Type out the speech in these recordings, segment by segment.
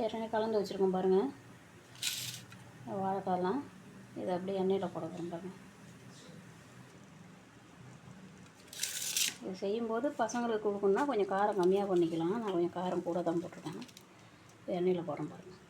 ஏற்கனவே கலந்து வச்சுருக்கோம் பாருங்கள் வாழைக்காயெல்லாம். இதை அப்படியே எண்ணெயில் போட போகிறோம் பாருங்கள். இது செய்யும்போது பசங்களுக்கு கொடுக்கணுன்னா கொஞ்சம் காரம் கம்மியாக பண்ணிக்கலாம். நான் கொஞ்சம் காரம் கூட தான் போட்டிருக்கேன். எண்ணெயில் போடுறேன் பாருங்கள்.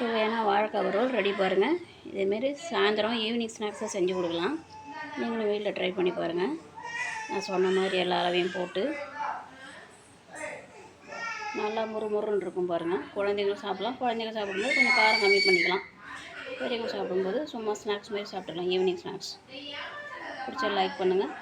சுவையான வாழைக்காய் வறுவல் ரெடி பாருங்கள். இதேமாரி சாயந்தரம் ஈவினிங் ஸ்நாக்ஸாக செஞ்சு கொடுக்கலாம். நீங்களும் வீட்டில் ட்ரை பண்ணி பாருங்கள். நான் சொன்ன மாதிரி எல்லா அளவையும் போட்டு நல்லா முறுமுறுன்னு இருக்கும் பாருங்கள். குழந்தைங்களும் சாப்பிட்லாம். குழந்தைங்க சாப்பிடும்போது கொஞ்சம் காரம் கம்மி பண்ணிக்கலாம். பெரியவங்க சாப்பிடும்போது சும்மா ஸ்நாக்ஸ் மாதிரி சாப்பிட்டுக்கலாம். ஈவினிங் ஸ்நாக்ஸ் பிடிச்சா லைக் பண்ணுங்கள்.